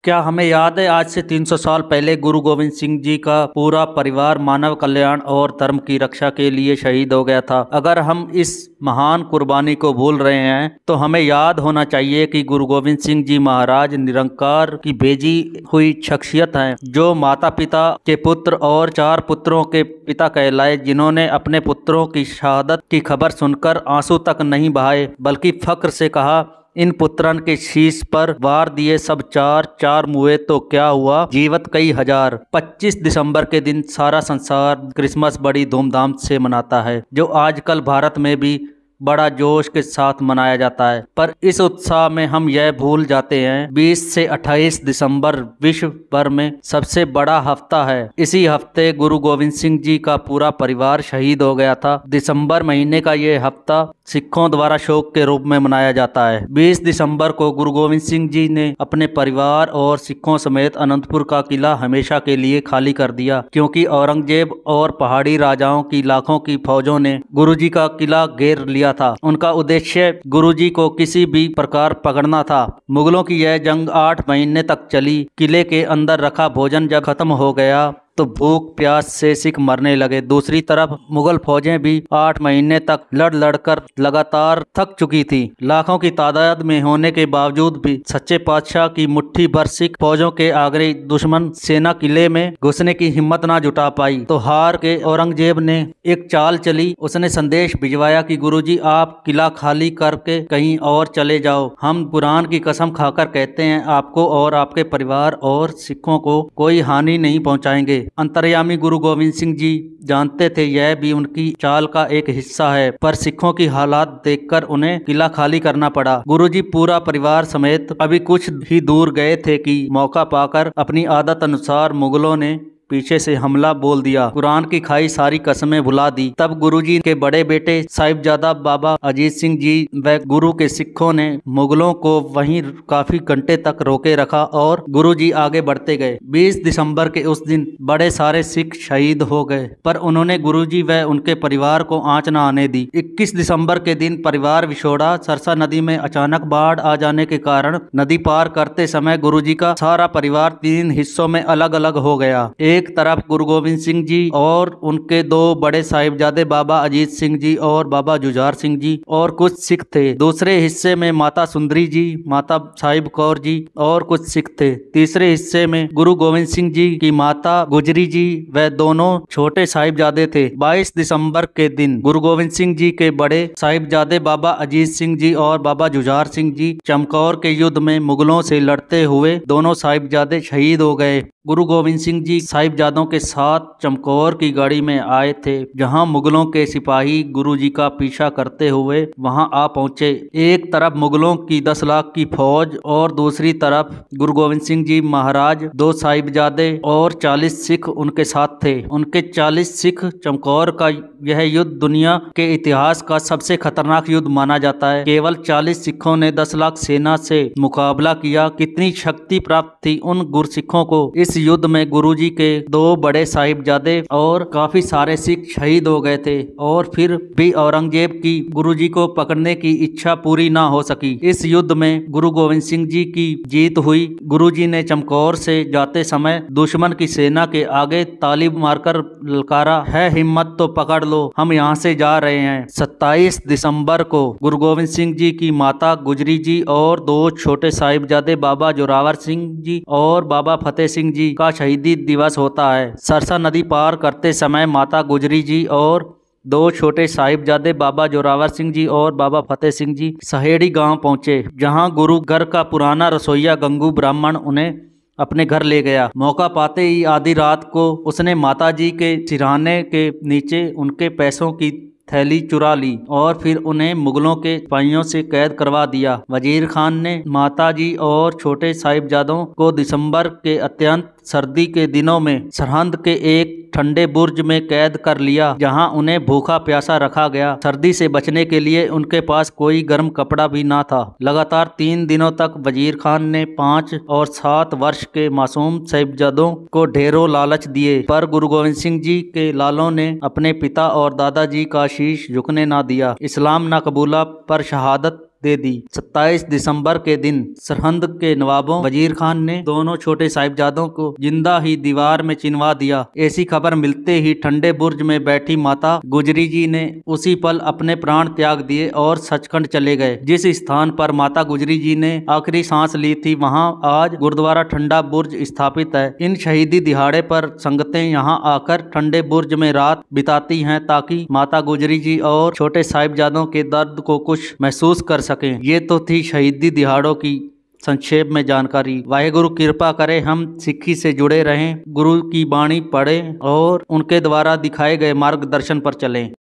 क्या हमें याद है आज से 300 साल पहले गुरु गोविंद सिंह जी का पूरा परिवार मानव कल्याण और धर्म की रक्षा के लिए शहीद हो गया था। अगर हम इस महान कुर्बानी को भूल रहे हैं तो हमें याद होना चाहिए कि गुरु गोविंद सिंह जी महाराज निरंकार की भेजी हुई शख्सियत हैं, जो माता पिता के पुत्र और 4 पुत्रों के पिता कहलाए, जिन्होंने अपने पुत्रों की शहादत की खबर सुनकर आंसू तक नहीं बहाए, बल्कि फख्र से कहा, इन पुत्रन के शीश पर वार दिए सब चार मुए तो क्या हुआ, जीवत कई हजार। 25 दिसंबर के दिन सारा संसार क्रिसमस बड़ी धूमधाम से मनाता है, जो आजकल भारत में भी बड़ा जोश के साथ मनाया जाता है। पर इस उत्साह में हम यह भूल जाते हैं 20 से 28 दिसंबर विश्व भर में सबसे बड़ा हफ्ता है। इसी हफ्ते गुरु गोविंद सिंह जी का पूरा परिवार शहीद हो गया था। दिसंबर महीने का ये हफ्ता सिखों द्वारा शोक के रूप में मनाया जाता है। 20 दिसंबर को गुरु गोविंद सिंह जी ने अपने परिवार और सिखों समेत अनंतपुर का किला हमेशा के लिए खाली कर दिया, क्योंकि औरंगजेब और पहाड़ी राजाओं की लाखों की फौजों ने गुरु जी का किला घेर लिया था। उनका उद्देश्य गुरुजी को किसी भी प्रकार पकड़ना था। मुगलों की यह जंग 8 महीने तक चली। किले के अंदर रखा भोजन जब खत्म हो गया तो भूख प्यास से सिख मरने लगे। दूसरी तरफ मुगल फौजें भी 8 महीने तक लड़कर लगातार थक चुकी थी। लाखों की तादाद में होने के बावजूद भी सच्चे पातशाह की मुट्ठी भर सिख फौजों के आगे दुश्मन सेना किले में घुसने की हिम्मत ना जुटा पाई। तो हार के औरंगजेब ने एक चाल चली। उसने संदेश भिजवाया कि गुरुजी आप किला खाली करके कहीं और चले जाओ। हम कुरान की कसम खाकर कहते हैं आपको और आपके परिवार और सिखों को कोई हानि नहीं पहुंचाएंगे। अंतर्यामी गुरु गोविंद सिंह जी जानते थे यह भी उनकी चाल का एक हिस्सा है, पर सिखों की हालात देखकर उन्हें किला खाली करना पड़ा। गुरुजी पूरा परिवार समेत अभी कुछ ही दूर गए थे कि मौका पाकर अपनी आदत अनुसार मुगलों ने पीछे से हमला बोल दिया। कुरान की खाई सारी कसमें भुला दी। तब गुरुजी के बड़े बेटे साहिबजादा बाबा अजीत सिंह जी व गुरु के सिखों ने मुगलों को वहीं काफी घंटे तक रोके रखा और गुरुजी आगे बढ़ते गए। 20 दिसंबर के उस दिन बड़े सारे सिख शहीद हो गए, पर उन्होंने गुरुजी व उनके परिवार को आंच न आने दी। 21 दिसंबर के दिन परिवार विछोड़ा। सरसा नदी में अचानक बाढ़ आ जाने के कारण नदी पार करते समय गुरुजी का सारा परिवार 3 हिस्सों में अलग अलग हो गया। एक तरफ गुरु गोविंद सिंह जी और उनके 2 बड़े साहिबजादे बाबा अजीत सिंह जी और बाबा जुझार सिंह जी और कुछ सिख थे। दूसरे हिस्से में माता सुंदरी जी, माता साहिब कौर जी और कुछ सिख थे। तीसरे हिस्से में गुरु गोविंद सिंह जी की माता गुजरी जी व दोनों छोटे साहिबजादे थे। 22 दिसंबर के दिन गुरु गोविंद सिंह जी के बड़े साहिबजादे बाबा अजीत सिंह जी और बाबा जुझार सिंह जी चमकौर के युद्ध में मुगलों से लड़ते हुए दोनों साहिबजादे शहीद हो गए। गुरु गोविंद सिंह जी साहिबजादों के साथ चमकौर की गाड़ी में आए थे, जहां मुगलों के सिपाही गुरुजी का पीछा करते हुए वहां आ पहुंचे। एक तरफ मुगलों की 10 लाख की फौज और दूसरी तरफ गुरु गोविंद सिंह जी महाराज, 2 साहिबजादे और 40 सिख उनके साथ थे। उनके 40 सिख चमकौर का यह युद्ध दुनिया के इतिहास का सबसे खतरनाक युद्ध माना जाता है। केवल 40 सिखों ने 10 लाख सेना से मुकाबला किया। कितनी शक्ति प्राप्त थी उन गुरसिखों को। इस युद्ध में गुरुजी के 2 बड़े साहिबजादे और काफी सारे सिख शहीद हो गए थे, और फिर भी औरंगजेब की गुरुजी को पकड़ने की इच्छा पूरी ना हो सकी। इस युद्ध में गुरु गोविंद सिंह जी की जीत हुई। गुरुजी ने चमकौर से जाते समय दुश्मन की सेना के आगे ताली मारकर ललकारा, है हिम्मत तो पकड़ लो, हम यहाँ से जा रहे हैं। 27 दिसंबर को गुरु गोविंद सिंह जी की माता गुजरी जी और 2 छोटे साहिबजादे बाबा जोरावर सिंह जी और बाबा फतेह सिंह जी का शहीदी दिवस होता है। सरसा नदी पार करते समय माता गुजरी जी और 2 छोटे साहिबजादे बाबा जोरावर सिंह जी और बाबा फतेह सिंह जी सहेड़ी गांव पहुंचे, जहां गुरु घर का पुराना रसोइया गंगू ब्राह्मण उन्हें अपने घर ले गया। मौका पाते ही आधी रात को उसने माताजी के सिरहाने के नीचे उनके पैसों की थैली चुरा ली और फिर उन्हें मुगलों के सिपाहियों से कैद करवा दिया। वजीर खान ने माताजी और छोटे साहिबजादों को दिसंबर के अत्यंत सर्दी के दिनों में सरहंद के एक ठंडे बुर्ज में कैद कर लिया, जहां उन्हें भूखा प्यासा रखा गया। सर्दी से बचने के लिए उनके पास कोई गर्म कपड़ा भी ना था। लगातार 3 दिनों तक वजीर खान ने 5 और 7 वर्ष के मासूम साहिबजादों को ढेरों लालच दिए, पर गुरु गोविंद सिंह जी के लालों ने अपने पिता और दादाजी का शीश झुकने ना दिया। इस्लाम ना कबूला पर शहादत दे दी। 27 दिसंबर के दिन सरहंद के नवाबों वजीर खान ने दोनों छोटे साहिबजादों को जिंदा ही दीवार में चिनवा दिया। ऐसी खबर मिलते ही ठंडे बुर्ज में बैठी माता गुजरी जी ने उसी पल अपने प्राण त्याग दिए और सचखंड चले गए। जिस स्थान पर माता गुजरी जी ने आखिरी सांस ली थी वहां आज गुरुद्वारा ठंडा बुर्ज स्थापित है। इन शहीदी दिहाड़े पर संगतें यहां आकर ठंडे बुर्ज में रात बिताती हैं ताकि माता गुजरी जी और छोटे साहिबजादों के दर्द को कुछ महसूस कर सकें। ये तो थी शहीदी दिहाड़ों की संक्षेप में जानकारी। वाहेगुरु कृपा करे हम सिक्खी से जुड़े रहें, गुरु की बाणी पढ़ें और उनके द्वारा दिखाए गए मार्गदर्शन पर चलें।